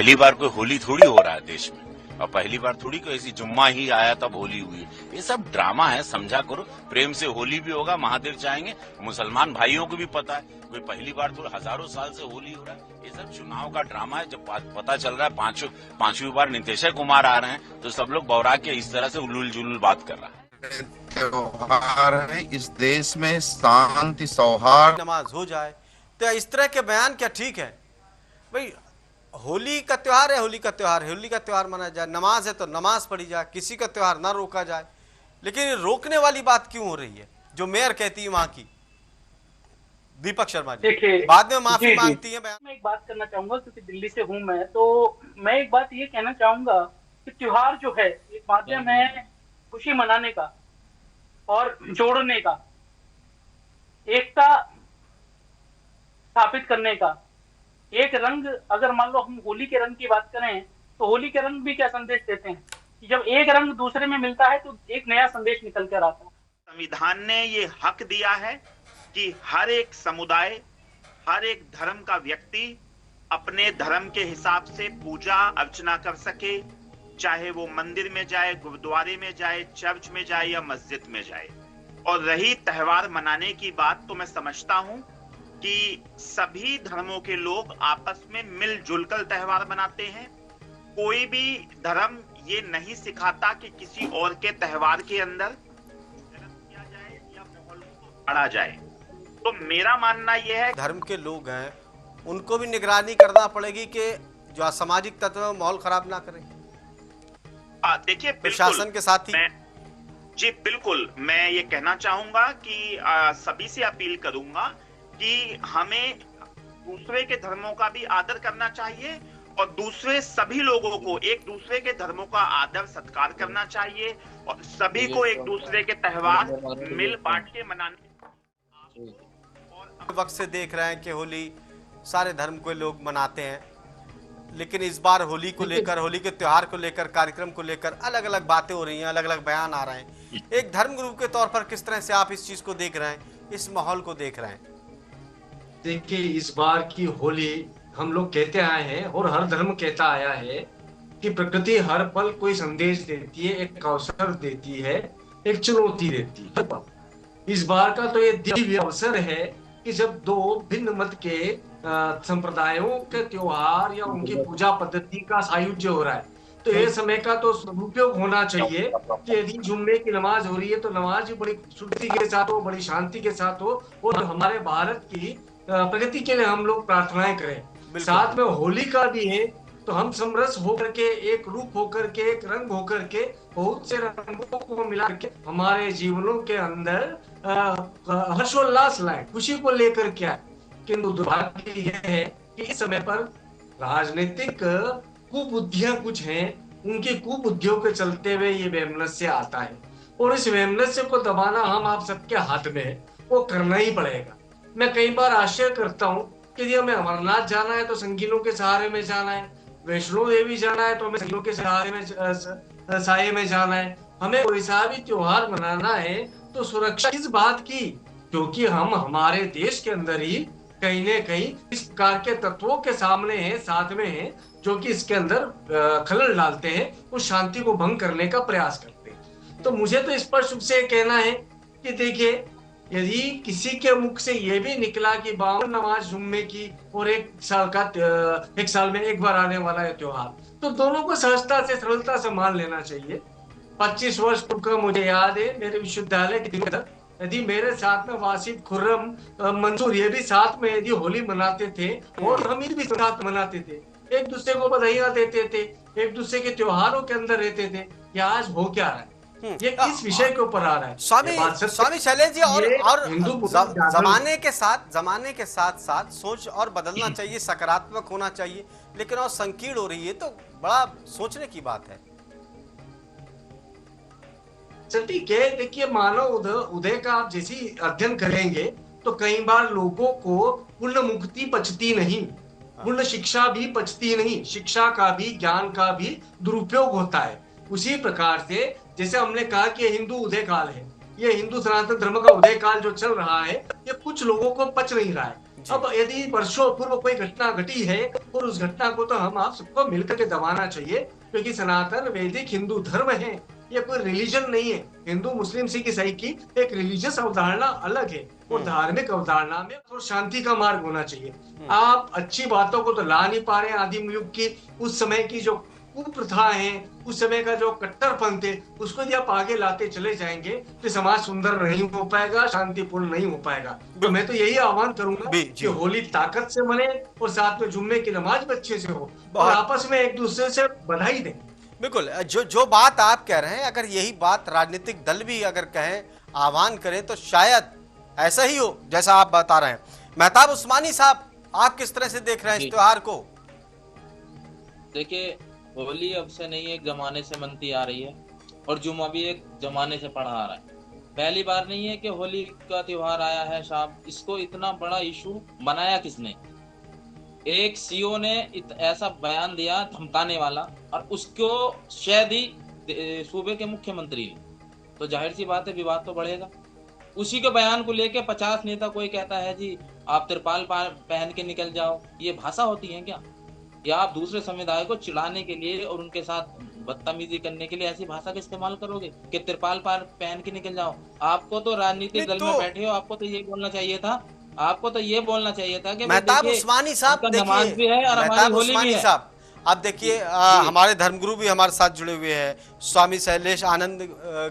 पहली बार कोई होली थोड़ी हो रहा है देश में, और पहली बार थोड़ी कोई ऐसी जुम्मा ही आया तब होली हुई। ये सब ड्रामा है, समझा करो। प्रेम से होली भी होगा, महादेव चाहेंगे। मुसलमान भाइयों को भी पता है कोई पहली बार थोड़ा हजारों साल से होली हो रहा है। ये सब चुनाव का ड्रामा है। जब पता चल रहा है पांचवी बार नीतीश कुमार आ रहे हैं तो सब लोग बौरा के इस तरह से उलूल जुलूल बात कर रहा है। त्योहार है, इस देश में शांति सौहार्द नमाज हो जाए, तो इस तरह के बयान क्या ठीक है भाई? होली का त्योहार है, होली का त्योहार है, होली का त्योहार मनाया जाए। नमाज है तो नमाज पढ़ी जाए, किसी का त्योहार ना रोका जाए। लेकिन ये रोकने वाली बात क्यों हो रही है जो मेयर कहती है वहां की? दीपक शर्मा जी देखिए, बाद में माफी मांगती है। मैं एक बात करना चाहूंगा क्योंकि दिल्ली से हूं मैं, तो मैं एक बात ये कहना चाहूंगा कि त्योहार जो है एक माध्यम है खुशी मनाने का और जोड़ने का, एकता स्थापित करने का। एक रंग, अगर मान लो हम होली के रंग की बात करें तो होली के रंग भी क्या संदेश देते हैं कि जब एक रंग दूसरे में मिलता है तो एक नया संदेश निकल कर आता है। संविधान ने ये हक दिया है कि हर एक समुदाय, हर एक धर्म का व्यक्ति अपने धर्म के हिसाब से पूजा अर्चना कर सके, चाहे वो मंदिर में जाए, गुरुद्वारे में जाए, चर्च में जाए या मस्जिद में जाए। और रही त्योहार मनाने की बात, तो मैं समझता हूं कि सभी धर्मों के लोग आपस में मिलजुल कर त्योहार मनाते हैं। कोई भी धर्म ये नहीं सिखाता कि किसी और के त्योहार के अंदर किया जाए या माहौल को बढ़ा जाए। तो मेरा मानना यह है, धर्म के लोग हैं उनको भी निगरानी करना पड़ेगी कि जो असामाजिक तत्व माहौल खराब ना करें। देखिए प्रशासन के साथ ही जी बिल्कुल, मैं ये कहना चाहूंगा कि सभी से अपील करूंगा कि हमें दूसरे के धर्मों का भी आदर करना चाहिए और दूसरे सभी लोगों को एक दूसरे के धर्मों का आदर सत्कार करना चाहिए और सभी को एक दूसरे के त्योहार मिल बांट के मनाने। वक्त से देख रहे हैं कि होली सारे धर्म के लोग मनाते हैं, लेकिन इस बार होली को लेकर, होली के त्योहार को लेकर, कार्यक्रम को लेकर अलग अलग बातें हो रही हैं, अलग अलग बयान आ रहे हैं। एक धर्म गुरु के तौर पर किस तरह से आप इस चीज को देख रहे हैं, इस माहौल को देख रहे हैं? देखिए, इस बार की होली हम लोग कहते आए हैं और हर धर्म कहता आया है कि प्रकृति हर पल कोई संदेश देती है, एक अवसर देती है, एक चुनौती देती है हर पल। इस बार का तो ये दिव्य अवसर है कि जब दो भिन्न मत के संप्रदायों के त्योहार या उनकी पूजा पद्धति का सायुज्य हो रहा है, तो ये समय का तो सदुपयोग होना चाहिए कि यदि जुम्मे की नमाज हो रही है तो नमाज भी बड़ी खूबसूरती के साथ हो, बड़ी शांति के साथ हो और हमारे भारत की प्रगति के लिए हम लोग प्रार्थनाएं करें। साथ में होली का भी है तो हम समरस होकर के, एक रूप होकर के, एक रंग होकर के, बहुत से रंगों को मिला के हमारे जीवनों के अंदर हर्षोल्लास लाए, खुशी को लेकर के आए। किंतु दुर्भाग्य यह है कि इस समय पर राजनीतिक कुबुद्धियां कुछ हैं, उनकी कुबुद्धियों के चलते हुए ये वैमनस्य आता है और इस वैमनस्य को दबाना हम आप सबके हाथ में है, वो करना ही पड़ेगा। मैं कई बार आश्चर्य करता हूँ कि यदि हमें अमरनाथ जाना है तो संगीनों के सहारे में जाना है, वैष्णो देवी जाना है तो हमें संगीनों के सहारे में साये में जाना है, हमें कोई सा भी त्योहार मनाना है तो सुरक्षा इस बात की, क्योंकि हम हमारे देश के अंदर ही कहीं न कहीं इस प्रकार के तत्वों के सामने हैं, साथ में हैं, जो कि इसके अंदर खलल डालते हैं, उस शांति को भंग करने का प्रयास करते हैं। तो मुझे तो स्पष्ट रूप से कहना है कि देखिए, यदि किसी के मुख से ये भी निकला कि 52 नमाज जुम्मे की और एक साल में एक बार आने वाला है त्योहार, तो दोनों को सहजता से, सरलता से मान लेना चाहिए। 25 वर्ष पूर्व का मुझे याद है, मेरे विश्वविद्यालय के दिन यदि मेरे साथ में वासिद, खुर्रम, मंसूर ये भी साथ में यदि होली मनाते थे और हमीर भी साथ मनाते थे, एक दूसरे को बधाइयां देते थे, एक दूसरे के त्योहारों के अंदर रहते थे, या आज हो क्या रहा है? ये किस विषय के ऊपर आ रहा है? स्वामी शैलेश जी, और जमाने के साथ साथ सोच और बदलना चाहिए, सकारात्मक होना चाहिए, लेकिन और संकीर्ण हो रही है तो बड़ा सोचने की बात है। ठीक है, देखिए, मानव उदय का आप जैसी अध्ययन करेंगे तो कई बार लोगों को पूर्ण मुक्ति पचती नहीं, पूर्ण शिक्षा भी पचती नहीं, शिक्षा का भी, ज्ञान का भी दुरुपयोग होता है। उसी प्रकार से जैसे हमने कहा कि हिंदू उदय काल है, ये हिंदू सनातन धर्म का उदय काल जो चल रहा है, ये कुछ लोगों को पच नहीं रहा है। अब यदि वर्षों पूर्व कोई घटना घटी है और उस घटना को तो हम आप सबको मिलकर के दबाना चाहिए, क्योंकि सनातन वैदिक हिंदू धर्म है, ये कोई रिलीजन नहीं है। हिंदू मुस्लिम सिख ईसाई की एक रिलीजियस अवधारणा अलग है और धार्मिक अवधारणा में तो शांति का मार्ग होना चाहिए। आप अच्छी बातों को तो ला नहीं पा रहे हैं। आदिम युग की उस समय की जो कुप्रथा है, उस समय का जो कट्टरपन थे, उसको यदि आप आगे लाते चले जाएंगे तो समाज सुंदर नहीं हो पाएगा, शांतिपूर्ण नहीं हो पाएगा। तो मैं तो यही आह्वान करूंगा कि होली ताकत से मने और साथ में जुम्मे की नमाज भी अच्छे से हो और आपस में एक दूसरे से बधाई दें। बिल्कुल, जो बात आप कह रहे हैं, अगर यही बात राजनीतिक दल भी अगर कहें, आह्वान करें, तो शायद ऐसा ही हो जैसा आप बता रहे हैं। मेहताब उस्मानी साहब, आप किस तरह से देख रहे हैं इस त्योहार को? देखिए, होली अब से नहीं, एक जमाने से मनती आ रही है और जुम्मा भी एक जमाने से पढ़ा आ रहा है। पहली बार नहीं है कि होली का त्योहार आया है साहब। इसको इतना बड़ा इशू बनाया किसने? एक सीओ ने ऐसा बयान दिया धमकाने वाला, और उसको शह दी सूबे के मुख्यमंत्री ने। तो जाहिर सी बात है विवाद तो बढ़ेगा। उसी के बयान को लेके 50 नेता कोई कहता है जी आप तिरपाल पहन के निकल जाओ। ये भाषा होती है क्या? या आप दूसरे समुदाय को चिढ़ाने के लिए और उनके साथ बदतमीजी करने के लिए ऐसी भाषा का इस्तेमाल करोगे कि तिरपाल पहन के निकल जाओ? आपको तो राजनीतिक दल में बैठे हो, आपको तो ये बोलना चाहिए था, आपको तो ये बोलना चाहिए था कि मेहताब उस्मानी साहब, नमाज भी है और हमारी होली भी है। अब देखिए, हमारे धर्मगुरु भी हमारे साथ जुड़े हुए हैं, स्वामी शैलेश आनंद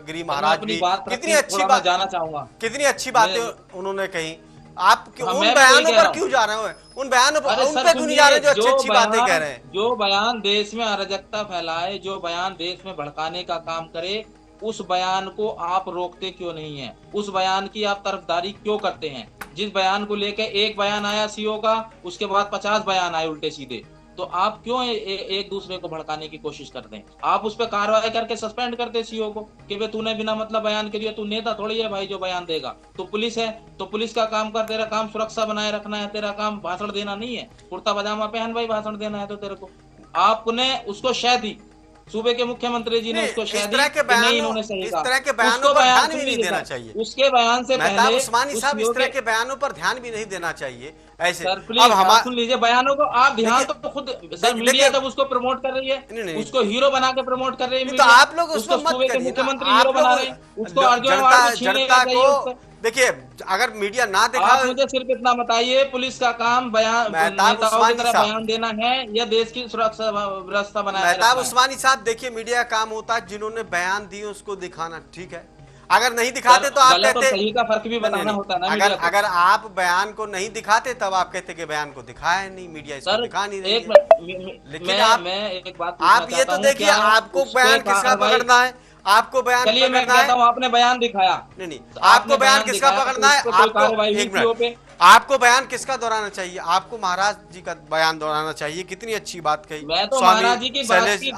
गिरी महाराज भी। कितनी अच्छी बात जाना चाहूंगा, कितनी अच्छी बातें उन्होंने कही। आप उन बयानों पर क्यों जा रहे हो? उन बयानों पर उन पे क्यों नहीं जा रहे जो अच्छी अच्छी बातें कह रहे हैं? जो बयान देश में अराजकता फैलाए, जो बयान देश में भड़काने का काम करे, उस बयान को आप रोकते क्यों नहीं है? उस बयान की आप तरफदारी क्यों करते हैं? जिस बयान को लेके एक बयान आया सीओ का, उसके बाद 50 बयान आए उल्टे सीधे, तो आप क्यों एक दूसरे को भड़काने की कोशिश करते हैं? आप उस पर कार्रवाई करके सस्पेंड करते सीओ को कि भाई तूने बिना मतलब बयान के दिया, तू नेता थोड़ी है भाई जो बयान देगा। तो पुलिस है, तो पुलिस का काम कर, तेरा काम सुरक्षा बनाए रखना है, तेरा काम भाषण देना नहीं है। कुर्ता पजामा पहन भाई, भाषण देना है तो तेरे को। आपने उसको शह दी, सूबे के मुख्यमंत्री जी ने उसको शह दी कि नहीं इन्होंने सही कहा। इस तरह के बयानों पर ध्यान भी नहीं देना चाहिए। उसके बयान से पहले उस्मानी साहब, इस तरह के बयानों पर ध्यान भी नहीं देना चाहिए ऐसे। सर प्लीज अब सुन लीजिए बयानों को, आप ध्यान तो खुद सर मीडिया जब उसको प्रमोट कर रही है, उसको हीरो बना के प्रमोट कर रही है, तो आप लोग उसको सूबे के मुख्यमंत्री हीरो बना रहे हैं, उसको अर्जुन अवार्ड जनता को। देखिए, अगर मीडिया ना दिखा, मुझे सिर्फ इतना बताइए, पुलिस का काम बयान नेताओं की तरह बयान देना है या देश की सुरक्षा व्यवस्था बनाए? मेहताब उस्मानी साहब, देखिए मीडिया का काम होता है जिन्होंने बयान दिए उसको दिखाना, ठीक है। अगर नहीं दिखाते तो आप कहते सही का फर्क भी बताना होता है ना। अगर आप बयान को नहीं दिखाते तब आप कहते कि बयान को दिखाया नहीं, मीडिया इसको दिखा नहीं रही है। लेकिन मैं एक बात आप ये तो देखिए, आपको बयान किसका पकड़ना है? आपको बयान मैं कहता हूं आपने बयान दिखाया, नहीं, आपको बयान किसका पकड़ना है? आपको बयान किसका दोहराना चाहिए? आपको महाराज जी का बयान दोहराना चाहिए। कितनी अच्छी बात कही। मैं तो महाराज जी की बात की,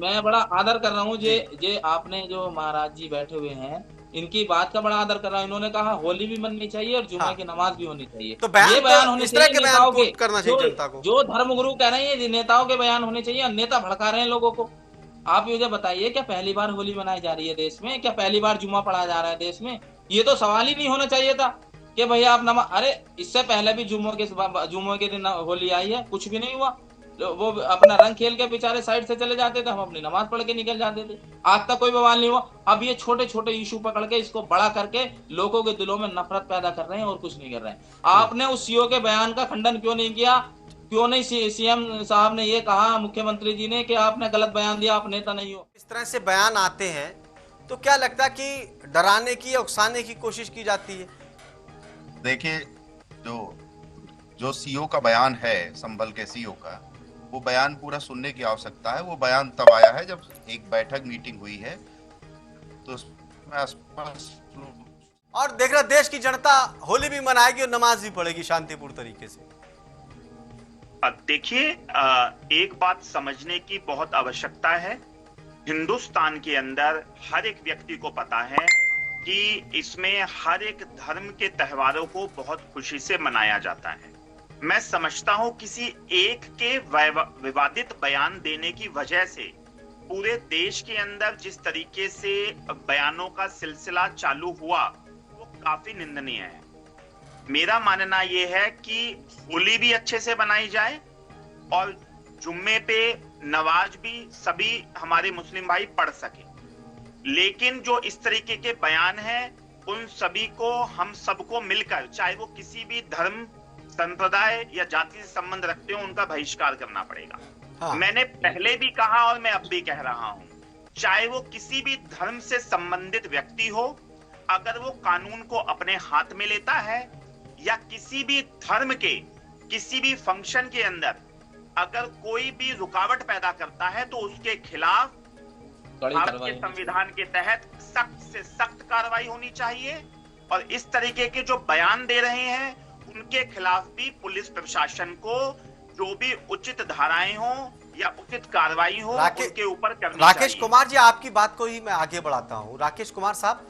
मैं बड़ा आदर कर रहा हूँ। जे आपने जो महाराज जी बैठे हुए हैं, इनकी बात का बड़ा आदर कर रहा हूँ। इन्होंने कहा होली भी मननी चाहिए और जुम्मे की नमाज भी होनी चाहिए। तो ये बयान होने चाहिए नेताओं के, करना चाहिए जनता को। जो धर्मगुरु कह रहे हैं नेताओं के बयान होने चाहिए, नेता भड़का रहे हैं लोगों को। आप मुझे बताइए, क्या पहली बार होली मनाई जा रही है देश में? क्या पहली बार जुम्मा पढ़ा जा रहा है देश में? ये तो सवाल ही नहीं होना चाहिए था कि भैया आप नमाज, अरे इससे पहले भी जुम्मे के दिन होली आई है, कुछ भी नहीं हुआ। वो अपना रंग खेल के बेचारे साइड से चले जाते थे, हम अपनी नमाज पढ़ के निकल जाते थे। आज तक कोई बवाल नहीं हुआ। अब ये छोटे छोटे इशू पकड़ के इसको बड़ा करके लोगों के दिलों में नफरत पैदा कर रहे हैं और कुछ नहीं कर रहे हैं। आपने उस सीओ के बयान का खंडन क्यों नहीं किया? क्यों नहीं सीएम साहब ने ये कहा, मुख्यमंत्री जी ने, कि आपने गलत बयान दिया, आप नेता नहीं हो? इस तरह से बयान आते हैं तो क्या लगता है कि डराने की या उकसाने की कोशिश की जाती है? देखिए, जो सीओ का बयान है, संभल के सीओ का, वो बयान पूरा सुनने की आवश्यकता है। वो बयान तब आया है जब एक बैठक मीटिंग हुई है, तो उसमें और देख रहा देश की जनता होली भी मनाएगी और नमाज भी पढ़ेगी शांतिपूर्ण तरीके से। देखिए, एक बात समझने की बहुत आवश्यकता है। हिंदुस्तान के अंदर हर एक व्यक्ति को पता है कि इसमें हर एक धर्म के त्योहारों को बहुत खुशी से मनाया जाता है। मैं समझता हूं किसी एक के विवादित बयान देने की वजह से पूरे देश के अंदर जिस तरीके से बयानों का सिलसिला चालू हुआ, वो काफी निंदनीय है। मेरा मानना ये है कि होली भी अच्छे से मनाई जाए और जुम्मे पे नमाज भी सभी हमारे मुस्लिम भाई पढ़ सके। लेकिन जो इस तरीके के बयान हैं उन सभी को हम सबको मिलकर, चाहे वो किसी भी धर्म, संप्रदाय या जाति से संबंध रखते हो, उनका बहिष्कार करना पड़ेगा। हाँ। मैंने पहले भी कहा और मैं अब भी कह रहा हूं, चाहे वो किसी भी धर्म से संबंधित व्यक्ति हो, अगर वो कानून को अपने हाथ में लेता है या किसी भी धर्म के किसी भी फंक्शन के अंदर अगर कोई भी रुकावट पैदा करता है तो उसके खिलाफ भारत के संविधान के तहत सख्त से सख्त कार्रवाई होनी चाहिए। और इस तरीके के जो बयान दे रहे हैं उनके खिलाफ भी पुलिस प्रशासन को जो भी उचित धाराएं हो या उचित कार्रवाई हो उनके ऊपर करनी राकेश चाहिए। कुमार जी, आपकी बात को ही मैं आगे बढ़ाता हूं। राकेश कुमार साहब,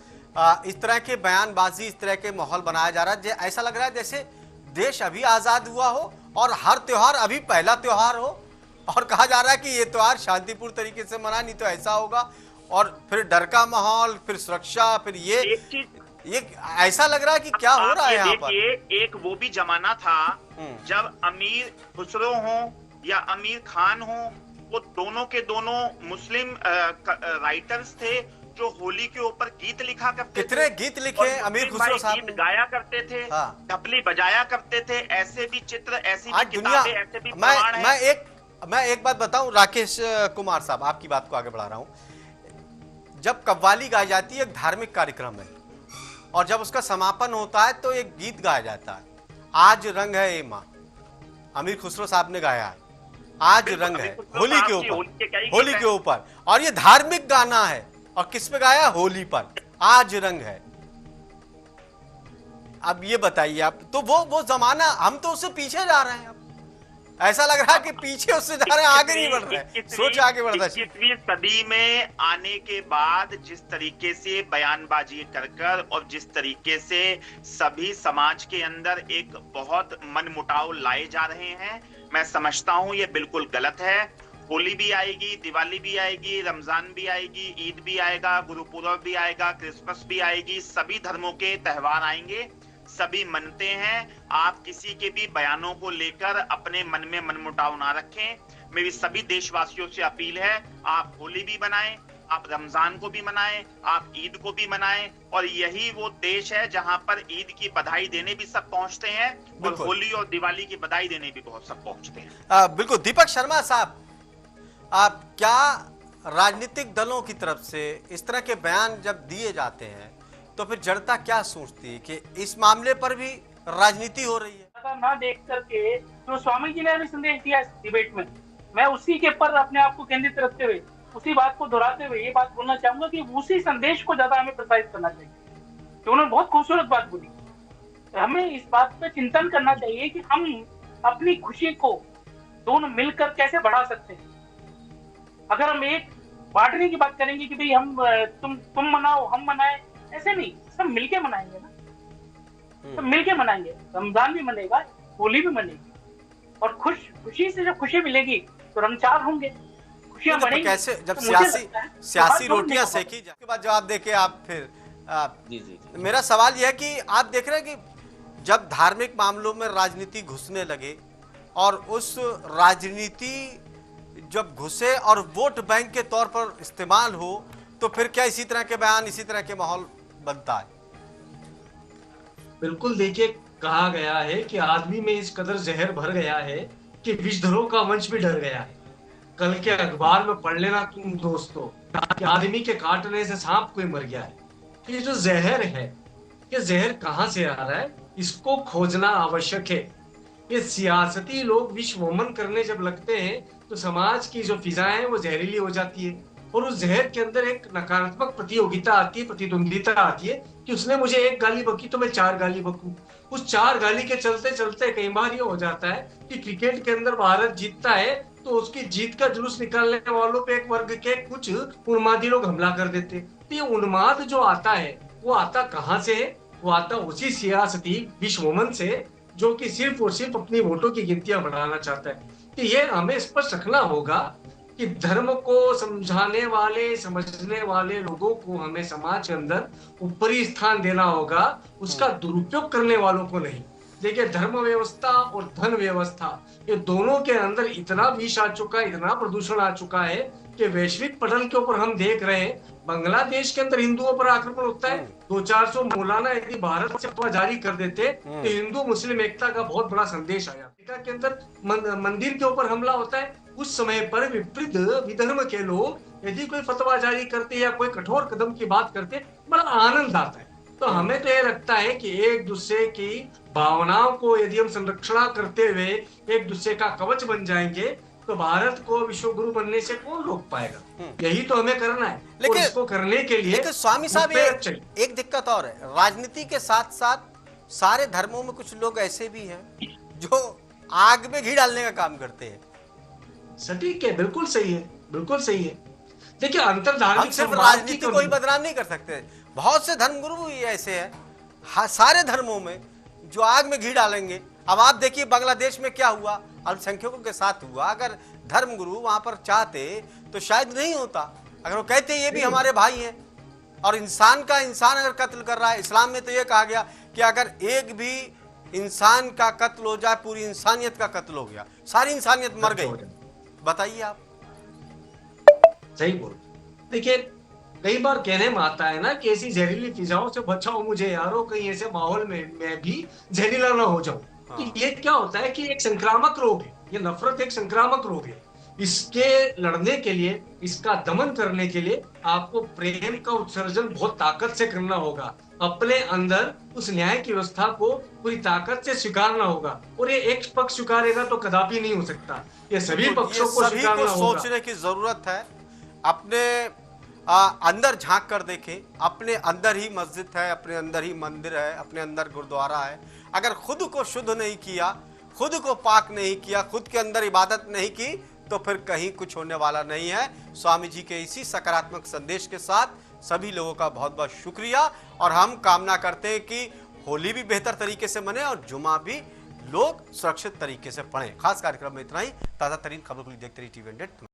इस तरह के बयानबाजी, इस तरह के माहौल बनाया जा रहा है, ऐसा लग रहा है जैसे देश अभी आजाद हुआ हो और हर त्योहार अभी पहला त्योहार हो, और कहा जा रहा है कि ये त्योहार शांतिपूर्ण तरीके से मना, नहीं तो ऐसा होगा, और फिर डर का माहौल, फिर सुरक्षा, फिर ये ऐसा लग रहा है कि क्या हो रहा है यहाँ पर। देखिए, एक वो भी जमाना था जब अमीर खुसरो हो या अमीर खान हो, वो दोनों के दोनों मुस्लिम राइटर्स थे जो होली के ऊपर गीत लिखा करते थे। कितने गीत लिखे अमीर खुसरो साहब गीत गाया करते थे, ढपली बजाया करते थे। ऐसे भी चित्र, ऐसी भी किताबें, ऐसे भी पुराण हैं। मैं एक बात बताऊं राकेश कुमार साहब, आपकी बात को आगे बढ़ा रहा हूं। जब कव्वाली गाई जाती है, एक धार्मिक कार्यक्रम है, और जब उसका समापन होता है तो एक गीत गाया जाता है, आज रंग है ए मां, अमीर खुसरो साहब ने गाया है, आज रंग है, होली के ऊपर, और ये धार्मिक गाना है, और किस पे गाया? होली पर, आज रंग है। अब ये बताइए आप, तो वो जमाना, हम तो उससे पीछे जा रहे हैं। अब ऐसा लग रहा है कि पीछे उससे जा रहे हैं, आगे नहीं बढ़ रहे हैं, सोच आगे बढ़ रहा है। 21वीं सदी में आने के बाद जिस तरीके से बयानबाजी कर और जिस तरीके से सभी समाज के अंदर एक बहुत मनमुटाव लाए जा रहे हैं, मैं समझता हूं ये बिल्कुल गलत है। होली भी आएगी, दिवाली भी आएगी, रमजान भी आएगी, ईद भी आएगा, गुरुपूरब भी आएगा, क्रिसमस भी आएगी, सभी धर्मों के त्योहार आएंगे, सभी मनते हैं। आप किसी के भी बयानों को लेकर अपने मन में मनमुटाव ना रखें। मेरी सभी देशवासियों से अपील है, आप होली भी मनाएं, आप रमजान को भी मनाएं, आप ईद को भी मनाएं, और यही वो देश है जहां पर ईद की बधाई देने भी सब पहुंचते हैं और होली और दिवाली की बधाई देने भी बहुत सब पहुंचते हैं। बिल्कुल। दीपक शर्मा साहब, आप क्या राजनीतिक दलों की तरफ से इस तरह के बयान जब दिए जाते हैं तो फिर जनता क्या सोचती है कि इस मामले पर भी राजनीति हो रही है? ना देख करके जो स्वामी जी ने भी संदेश दिया इस डिबेट में, मैं उसी के पर अपने आप को केंद्रित रखते हुए, उसी बात को दोहराते हुए ये बात बोलना चाहूंगा कि उसी संदेश को ज्यादा हमें प्रसारित करना चाहिए। तो उन्होंने बहुत खूबसूरत बात बोली। हमें इस बात पर चिंतन करना चाहिए कि हम अपनी खुशी को दोनों मिलकर कैसे बढ़ा सकते हैं। अगर हम एक बांटने की बात करेंगे कि भाई हम तुम मनाओ हम मनाए, ऐसे नहीं, सब मिलके मनाएंगे ना, सब मिलके मनाएंगे। रमजान भी मनेगा, होली भी मनेगी, और खुशी से जब खुशी मिलेगी तो रंगचार होंगे, खुशियां बढ़ेंगी। कैसे जब तो सियासी रोटियां सेकी जाए, उसके बाद जवाब देके आप फिर जी। मेरा सवाल यह है कि आप देख रहे हैं कि जब धार्मिक मामलों में राजनीति घुसने लगे और उस राजनीति जब घुसे और वोट बैंक के तौर पर इस्तेमाल हो, तो फिर क्या इसी तरह के बयान, इसी तरह के माहौल बनता है? बिल्कुल। देखिए, कहा गया है कि आदमी में इस कदर जहर भर गया है कि विषधरों का वंश भी डर गया है। कल के अखबार में पढ़ लेना तुम दोस्तों कि आदमी के काटने से सांप कोई मर गया है। ये जो जहर है, ये जहर कहां से आ रहा है, इसको खोजना आवश्यक है। ये सियासती लोग विश्व वमन करने जब लगते हैं तो समाज की जो फिजाएं हैं वो जहरीली हो जाती है, और उस जहर के अंदर एक नकारात्मक प्रतियोगिता आती है, प्रतिद्वंदिता आती है कि उसने मुझे एक गाली बकी तो मैं 4 गाली बकूं। उस 4 गाली के चलते चलते कई बार ये हो जाता है कि क्रिकेट के अंदर भारत जीतता है तो उसकी जीत का जुलूस निकालने वालों पे एक वर्ग के कुछ उन्मादी लोग हमला कर देते। तो ये उन्माद जो आता है वो आता कहाँ से है? वो आता उसी सियासती विश्वमन से जो कि सिर्फ और सिर्फ अपनी वोटों की गिनतियां बढ़ाना चाहता है। तो ये हमें स्पष्ट रखना होगा कि धर्म को समझाने वाले, समझने वाले लोगों को हमें समाज के अंदर ऊपरी स्थान देना होगा, उसका दुरुपयोग करने वालों को नहीं। देखिए, धर्म व्यवस्था और धन व्यवस्था, ये दोनों के अंदर इतना विष आ चुका है, इतना प्रदूषण आ चुका है कि वैश्विक पटल के ऊपर हम देख रहे हैं, बांग्लादेश के अंदर हिंदुओं पर आक्रमण होता है। 200-400 मौलाना यदि भारत से फतवा जारी कर देते तो हिंदू मुस्लिम एकता का बहुत बड़ा संदेश आया। अमेरिका के अंदर मंदिर के ऊपर हमला होता है, उस समय पर विपरीत विधर्म के लोग यदि कोई फतवा जारी करते या कोई कठोर कदम की बात करते, बड़ा आनंद आता है। तो हमें तो ये लगता है कि एक दूसरे की भावनाओं को यदि हम संरक्षण करते हुए एक दूसरे का कवच बन जाएंगे, तो भारत को विश्व गुरु बनने से कौन रोक पाएगा। यही तो हमें करना है। लेकिन और इसको करने के लिए लेकिन स्वामी साहब, एक दिक्कत और है, राजनीति के साथ साथ सारे धर्मों में कुछ लोग ऐसे भी हैं जो आग में घी डालने का काम करते हैं। सटीक है, बिल्कुल सही है, बिल्कुल सही है। देखिए, अंतरधार्मिक सिर्फ राजनीति को ही बदनाम नहीं कर सकते, बहुत से धर्मगुरु भी ऐसे हैं सारे धर्मों में जो आग में घी डालेंगे। अब आप देखिए बांग्लादेश में क्या हुआ, अल्पसंख्यकों के साथ हुआ। अगर धर्मगुरु वहां पर चाहते तो शायद नहीं होता। अगर वो कहते ये भी हमारे भाई हैं और इंसान का इंसान अगर कत्ल कर रहा है, इस्लाम में तो ये कहा गया कि अगर एक भी इंसान का कत्ल हो जाए, पूरी इंसानियत का कत्ल हो गया, सारी इंसानियत मर गई। बताइए आप। सही बोल। देखिए, कई बार कहने में आता है ना कि ऐसी जहरीली फिजाओं से बचाओ मुझे यारो, कहीं ऐसे माहौल में मैं भी जहरीला ना हो जाऊं। तो ये क्या होता है कि एक संक्रामक रोग है, ये नफरत एक संक्रामक रोग है। इसके लड़ने के लिए, इसका दमन करने के लिए आपको प्रेम का उत्सर्जन बहुत ताकत से करना होगा। अपने अंदर उस न्याय की व्यवस्था को पूरी ताकत से स्वीकारना होगा। और ये एक पक्ष स्वीकारेगा तो कदापि नहीं हो सकता, ये सभी पक्षों को स्वीकारना होगा। सोचने की जरूरत है। अपने अंदर झांक कर देखें, अपने अंदर ही मस्जिद है, अपने अंदर ही मंदिर है, अपने अंदर गुरुद्वारा है। अगर खुद को शुद्ध नहीं किया, खुद को पाक नहीं किया, खुद के अंदर इबादत नहीं की, तो फिर कहीं कुछ होने वाला नहीं है। स्वामी जी के इसी सकारात्मक संदेश के साथ सभी लोगों का बहुत बहुत शुक्रिया, और हम कामना करते हैं कि होली भी बेहतर तरीके से मने और जुमा भी लोग सुरक्षित तरीके से पढ़ें। खास कार्यक्रम में इतना ही। ताज़ा तरीन खबरों के लिए देखते रहिए TV 100।